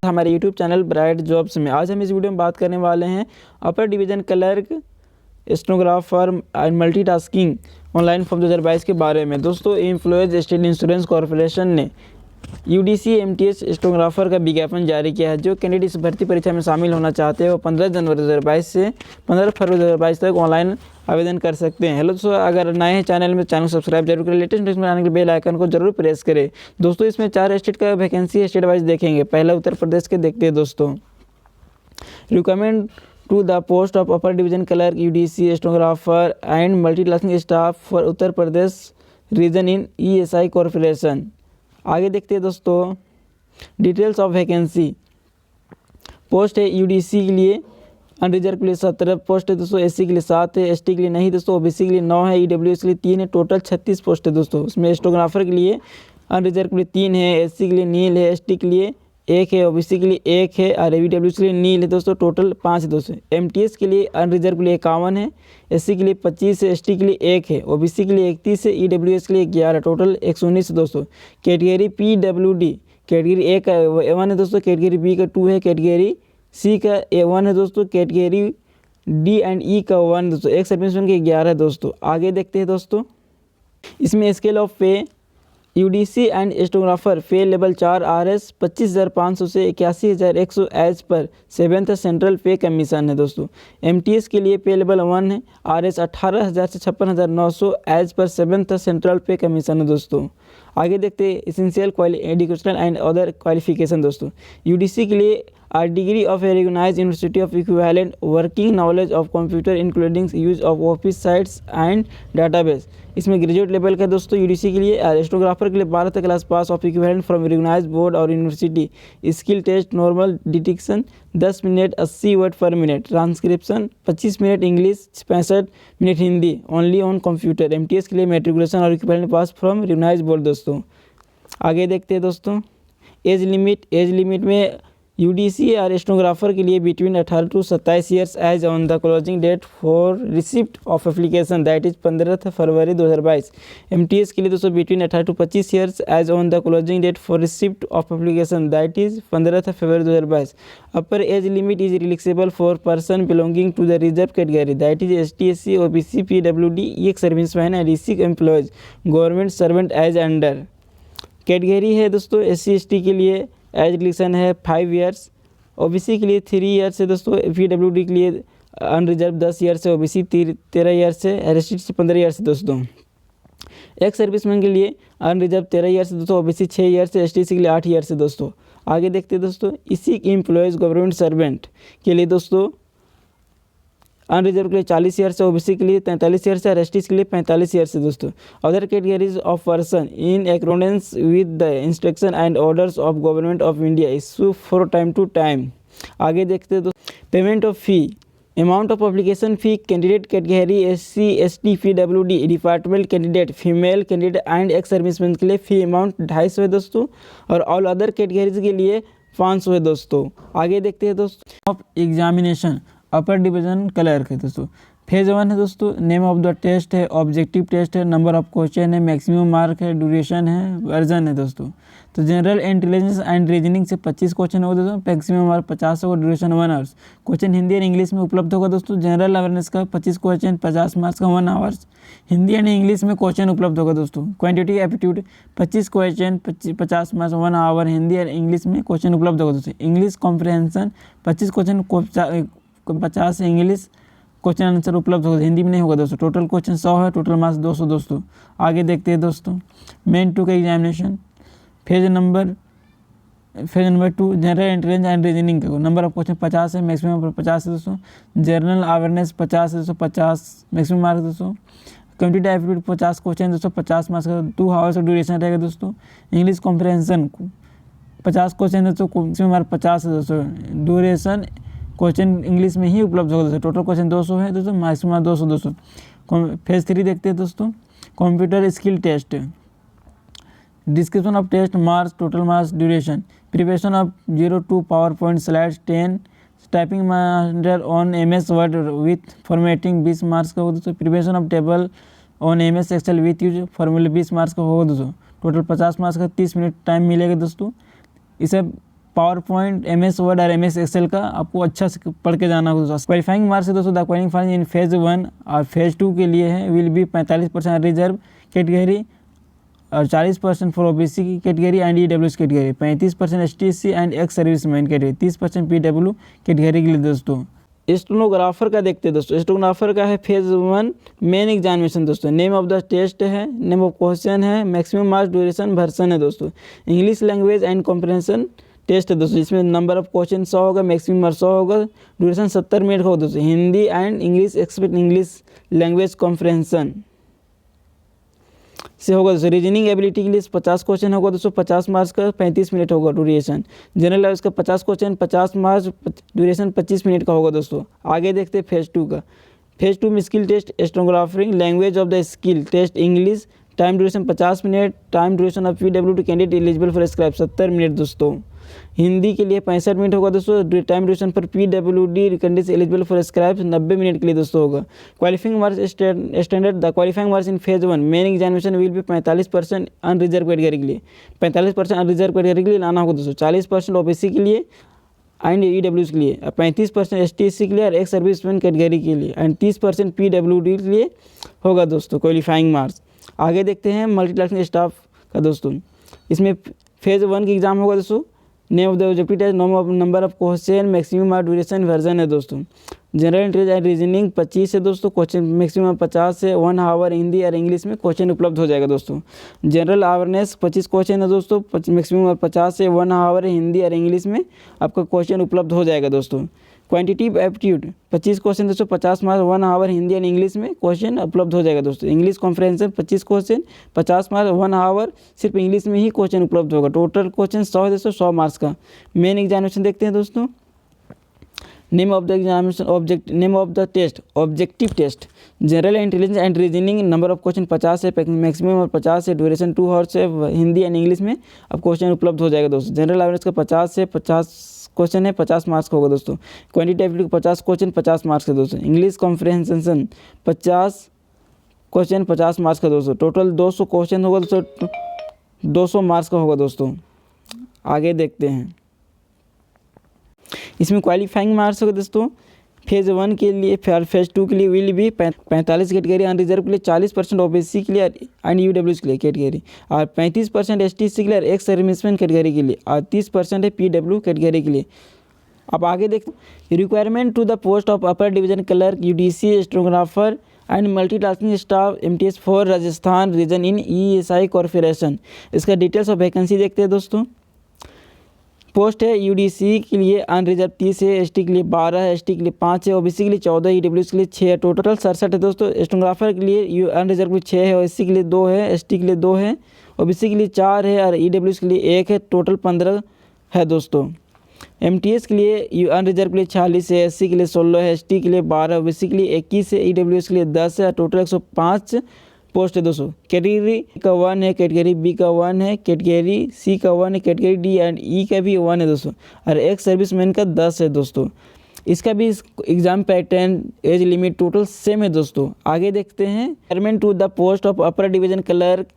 हमारे YouTube channel bright jobs में आज हम इस वीडियो में बात करने वाले हैं अपर division clerk, stenographer and multitasking online form 2022 के बारे में। दोस्तों, एम्प्लॉयज़ स्टेट इंश्योरेंस कॉर्पोरेशन ने यूडीसी एमटीएस स्टेनोग्राफर का विज्ञापन जारी किया है। जो कैंडिडेट इस भर्ती परीक्षा में शामिल होना चाहते हैं वो 15 जनवरी 2022 से 15 फरवरी 2022 तक ऑनलाइन आवेदन कर सकते हैं। हेलो दोस्तों, अगर नए हैं चैनल में चैनल सब्सक्राइब जरूर करें, लेटेस्ट नोटिफिकेशन आने के बेल आइकन को जरूर प्रेस करें। दोस्तों, इसमें 4 स्टेट का वैकेंसी स्टेट वाइज देखेंगे। पहला उत्तर प्रदेश के देखते हैं दोस्तों। Requirement to the post of upper division clerk UDC stenographer and multitasking staff for Uttar Pradesh region in ESI corporation. आगे देखते हैं दोस्तों डिटेल्स ऑफ वैकेंसी। पोस्ट है यूडीसी के लिए अनरिजर्व के लिए 17 पोस्ट है दोस्तों, एससी के लिए 7 है, एसटी के लिए नहीं दोस्तों, ओबीसी के लिए 9 है, ईडब्ल्यूएस के लिए 3 है, टोटल 36 पोस्ट है दोस्तों। उसमें स्टेनोग्राफर के लिए अनरिजर्व के लिए 3 है, एससी के लिए नील है, एसटी के लिए 1 है, ओबीसी के लिए 1 है और ईडब्ल्यूएस के लिए नील है दोस्तों, टोटल 5 है दोस्तों। एमटीएस के लिए अनरिजर्व के लिए 51 है, एससी के लिए 25 है, एसटी के लिए 1 है, ओबीसी के लिए 31 है, ईडब्ल्यूएस के लिए 11, टोटल 119 है दोस्तों। कैटेगरी पीडब्ल्यूडी कैटेगरी ए का 1 है दोस्तों, कैटेगरी बी का 2 है, कैटेगरी सी का 1 है दोस्तों, कैटेगरी डी एंड ई का 1 दोस्तों, एक सर्विसमैन के 11 है दोस्तों। आगे देखते हैं दोस्तों, इसमें स्केल ऑफ पे यूडीसी एंड स्टेनोग्राफर पे लेवल 4 आरएस 25,500 से 81,100 एज पर 7th सेंट्रल पे कमीशन है दोस्तों। एमटीएस के लिए पे लेवल 1 है, आरएस 18,000 से 56,900 एज पर 7th सेंट्रल पे कमीशन है दोस्तों। आगे देखते हैं essential educational and other qualification दोस्तों। यूडीसी के लिए a degree of a recognized university of equivalent working knowledge of computer including use of office sites and database। इसमें ग्रेजुएट लेवल का दोस्तों यूडीसी के लिए। स्टेनोग्राफर के लिए 12th class pass of equivalent from recognised board और university. Skill test normal detection 10 minute 80 word per minute, transcription 25 minute English 65 minute Hindi, only on computer. MTS के लिए मेट्रिकुलेशन और equivalent pass from recognised board दोस्तों। आगे देखते हैं दोस्तों age limit में यूडीसी और स्टेनोग्राफर के लिए between 18 to 27 years age on the closing date for receipt of application that is 15 February 2022। MTS के लिए दोस्तों between 18 to 25 years age on the closing date for receipt of application that is 15 February 2022। Upper age limit is relaxable for person belonging to the reserve category that is ST, SC, OBC, PWD, ex serviceman and ex employees government servant as under. Category है दोस्तों SC ST के लिए as relaxation है 5 years, OBC के लिए 3 years है दोस्तों, PWD के लिए अनरिजर्व 10 ईयर्स है, ओबीसी 13 ईयर्स है, एसटी से 15 ईयर्स है दोस्तों। एक सर्विसमैन के लिए अनरिजर्व 13 ईयर्स है दोस्तों, ओबीसी 6 ईयर्स है, एसटी के लिए 8 ईयर्स है दोस्तों। आगे देखते हैं दोस्तों इसी एम्प्लॉयज़ गवर्नमेंट सर्वेंट के लिए दोस्तों अनरिजर्व के लिए 40 ईयर्स है, ओबीसी के लिए 43 ईयर्स है, एसटी के लिए 45 ईयर्स है दोस्तों। Other categories of person in accordance with the instruction and orders of government of India issue for time to time. आगे देखते हैं दोस्तों payment of fee. Amount of application fee candidate category SC, ST, PWD, department candidate, female candidate and ex serviceman के लिए फ़ी amount 250 है दोस्तों, और all other categories के लिए 500 है दोस्तों। आगे देखते हैं दोस्तों of examination upper division clerk है दोस्तों। फेज 1 है दोस्तों, नेम ऑफ द टेस्ट है, ऑब्जेक्टिव टेस्ट है, नंबर ऑफ क्वेश्चन है, मैक्सिमम मार्क है, ड्यूरेशन है, वर्जन है दोस्तों। तो जनरल इंटेलिजेंस एंड रीजनिंग से 25 क्वेश्चन होगा दोस्तों, मैक्सिमम मार्क 50 होगा, ड्यूरेशन 1 आवर्स। क्वेश्चन हिंदी और इंग्लिश में उपलब्ध होगा दोस्तों। जनरल अवेयरनेस का 25 क्वेश्चन 50 मार्क्स का 1 आवर्स। हिंदी एंड इंग्लिश में क्वेश्चन उपलब्ध होगा दोस्तों। Quantitative aptitude 25 question 50 marks 1 hour, Hindi और इंग्लिश में क्वेश्चन उपलब्ध होगा दोस्तों। English comprehension 25 question 50 English question answer उपलब्ध होगा, हिंदी में नहीं होगा दोस्तों। टोटल क्वेश्चन 100 है, टोटल मार्क्स 200 दोस्तों। आगे देखते हैं दोस्तों मेन 2 का examination. Phase number 2 general intelligence and reasoning का नंबर ऑफ क्वेश्चन 50 है, मैक्सिमम 50 है दोस्तों। जनरल अवेयरनेस 50 है दोस्तों, 50 मैक्सिमम मार्क्स दोस्तों। कम्प्यूटर एप्टीट्यूड 50 क्वेश्चन दोस्तों, 50 मार्क्स का 2 आवर्स का ड्यूरेशन रहेगा दोस्तों। इंग्लिश कॉम्प्रिहेंशन 50 क्वेश्चन दोस्तों, मैक्सिमम मार्क 50 है दोस्तों, ड्यूरेशन क्वेश्चन इंग्लिश में ही उपलब्ध होगा दोस्तों। टोटल क्वेश्चन 200 है दोस्तों, मैक्सिमम 200 दोस्तों। फेज 3 देखते हैं दोस्तों computer skill test. Description of test, marks, total marks, duration. Preparation of 0 to PowerPoint slides 10, typing master on MS Word with formatting 20 marks का होगा दोस्तों। Preparation of table on MS Excel with use formula 20 marks का होगा दोस्तों। Total 50 marks का 30 minute time मिलेगा दोस्तों। इसे पावर पॉइंट, MS वर्ड और MS एक्सेल का आपको अच्छा से पढ़ के जाना होगा दोस्तों। क्वालिफाइंग मार्क्स है दोस्तों, the qualifying marks in phase 1 और फेज 2 के लिए है विल बी 45% रिजर्व कैटेगरी और 40% फॉर OBC की category and EWS category, 35% STC and ex serviceman category, 30% PW category के लिए दोस्तों। स्टेनोग्राफर का देखते हैं दोस्तों। स्टेनोग्राफर का है फेज 1 मेन एग्जामिनेशन दोस्तों। नेम ऑफ द टेस्ट है, नेम ऑफ क्वेश्चन है, मैक्सिमम मार्क्स, ड्यूरेशन, वर्सन है दोस्तों। English language and comprehension test है दोस्तों, इसमें नंबर ऑफ क्वेश्चन 100 होगा, मैक्सिमम मार्क्स 100 होगा, ड्यूरेशन 70 मिनट का होगा दोस्तों। Hindi and English expect English language comprehension से होगा दोस्तों। रीजनिंग एबिलिटी के लिए 50 क्वेश्चन होगा दोस्तों, 50 मार्क्स का, 35 मिनट होगा ड्यूरेशन। जनरल नॉलेज का 50 क्वेश्चन, 50 मार्क्स, ड्यूरेशन 25 मिनट का होगा दोस्तों। आगे देखते हैं फेज 2 का। फेज 2 में skill test stenographing, language of the skill test English, time duration 50 minute, time duration of PWD candidate eligible for scribe 70 minute दोस्तों। हिंदी के लिए 65 मिनट होगा दोस्तों, टाइम ड्यूरेशन पर PWD candidate eligible for scribe 90 minute के लिए दोस्तों होगा। Qualifying marks standard, the qualifying marks in phase 1 main examination will भी 45% अनरिजर्व कैटेगरी के लिए, 45% अनरिजर्व कैटेगरी के लिए लाना होगा दोस्तों, 40% OBC के लिए एंड EWS के लिए, 35% STC के लिए और एक्स सर्विसमैन कैटेगरी के लिए एंड 30% PWD के लिए होगा दोस्तों क्वालिफाइंग मार्क्स। आगे देखते हैं मल्टीटास्किंग स्टाफ का दोस्तों। इसमें फेज 1 की एग्जाम होगा दोस्तों। Name of the objective test, number of question, maximum marks, duration, version है दोस्तों। जनरल इंटेलिजेंस एंड रीजनिंग 25 है दोस्तों, क्वेश्चन मैक्सिमम 50 है, 1 आवर हिंदी और इंग्लिश में क्वेश्चन उपलब्ध हो जाएगा दोस्तों। जनरल अवेयरनेस 25 क्वेश्चन है दोस्तों, मैक्सिमम 50 है, 1 आवर हिंदी और इंग्लिश में आपका क्वेश्चन उपलब्ध हो जाएगा दोस्तों। क्वांटिटिव एप्टीट्यूड 25 क्वेश्चन दोस्तों, 50 marks, 1 hour Hindi and English में क्वेश्चन उपलब्ध हो जाएगा दोस्तों। English comprehension 25 question, 50 marks, 1 hour सिर्फ इंग्लिश में ही क्वेश्चन उपलब्ध होगा। टोटल क्वेश्चन 100 है दोस्तों, 100 मार्क्स का। मेन एग्जामिनेशन देखते हैं दोस्तों। Name of the examination name of the test objective test, general intelligence and reasoning, number of question 50 है, मैक्सिमम 50 है, ड्यूरेशन 2 आवर्स है, हिंदी एंड इंग्लिश में अब क्वेश्चन उपलब्ध हो जाएगा दोस्तों। जनरल अवेयरनेस का 50 है, 50 क्वेश्चन है, 50 मार्क्स का होगा दोस्तों। क्वांटिटी एप्टीट्यूड 50 क्वेश्चन, 50 मार्क्स का दोस्तों। इंग्लिश कॉम्प्रिहेंशन 50 क्वेश्चन, 50 मार्क्स का दोस्तों। टोटल 200 क्वेश्चन होगा दोस्तों, 200 मार्क्स का होगा दोस्तों। आगे देखते हैं इसमें क्वालिफाइंग मार्क्स होगा दोस्तों। फेज 1 के लिए, फेज 2 के लिए विल भी 45 कैटेगरी अनरिजर्व के लिए, 40% OBC के लिए एंड EWS के लिए कैटेगरी और 35% STC के लिए और एक्स सर्विसमैन कैटेगरी के लिए और 30% है PW कैटेगरी के लिए। अब आगे देखते हैं requirement to the post of upper division clerk UDC stenographer and multitasking staff MTS for Rajasthan region in ESI corporation. इसका डिटेल्स ऑफ वैकेंसी देखते हैं दोस्तों। पोस्ट है UDC के लिए अनरिजर्व 30 है, ST के लिए 12 है, ST के लिए 5 है, OBC के लिए 14 है, EWS के लिए 6 है, टोटल 67 है दोस्तों। स्टेनोग्राफर के लिए अनरिजर्व के लिए 6 है, OSC के लिए 2 है, ST के लिए 2 है, OBC के लिए 4 है और EWS के लिए 1 है, टोटल 15 है दोस्तों। MTS के लिए अनरिजर्व के लिए 46 है, SC के लिए 16 है, ST के लिए 12, OBC के लिए 21 है, EWS के लिए 10 है, टोटल 105 पोस्ट है दोस्तों। कैटेगरी का 1 है, कैटेगरी B का 1 है, कैटेगरी C का 1 है, कैटेगरी D एंड E का भी 1 है दोस्तों और एक्स सर्विसमैन का 10 है दोस्तों। इसका भी exam pattern, age limit total same है दोस्तों। आगे देखते हैं requirement to the post of upper division clerk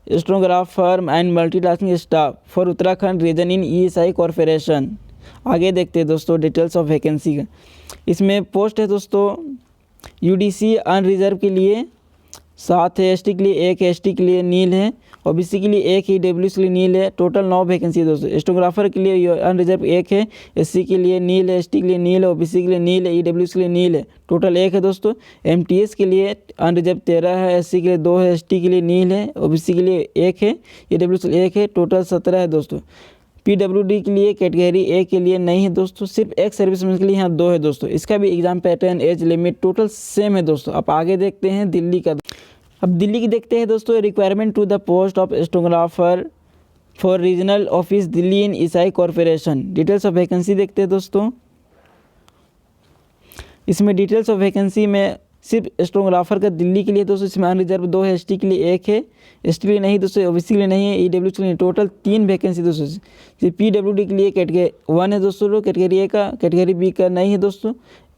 stenographer and multitasking staff for Uttarakhand region in ESI corporation. आगे देखते हैं दोस्तों डिटेल्स ऑफ वैकेंसी का। इसमें पोस्ट है दोस्तों UDC अनरिजर्व के लिए 7 है, ST के लिए 1 है, ST के लिए नील है, OBC के लिए 1 है, EWS के लिए नील है, टोटल 9 वैकेंसी है दोस्तों। स्टेनोग्राफर के लिए अनरिजर्व 1 है, SC के लिए नील है, ST के लिए नील है, OBC के लिए नील है, EWS के लिए नील है, टोटल 1 है दोस्तों। MTS के लिए अनरिजर्व 13 है, SC के लिए 2 है, ST के लिए नील है, OBC के लिए 1 है, EWS के लिए 1 है, टोटल 17 है दोस्तों। PWD के लिए कैटेगरी A के लिए नहीं है दोस्तों, सिर्फ एक्स सर्विसमैन के लिए यहाँ 2 है दोस्तों। इसका भी exam pattern, age limit total same है दोस्तों। अब आगे देखते हैं दिल्ली का। अब दिल्ली की देखते हैं दोस्तों। Requirement to the post of stenographer for regional office Delhi in ESI corporation. Details of vacancy देखते हैं दोस्तों। इसमें डिटेल्स ऑफ वैकेंसी में सिर्फ स्टेनोग्राफर का दिल्ली के लिए दोस्तों, इसमें अनरिजर्व 2 है, ST के लिए 1 है, ST के लिए नहीं दोस्तों, OBC के लिए नहीं है, EWS के लिए टोटल 3 वैकेंसी दोस्तों। PWD के लिए कैटेगरी 1 है दोस्तों, कैटेगरी A का, कैटेगरी B का नहीं है दोस्तों,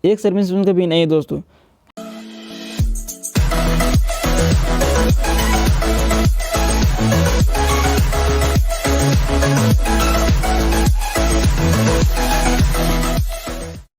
एक सर्विसमैन का भी नहीं है दोस्तों।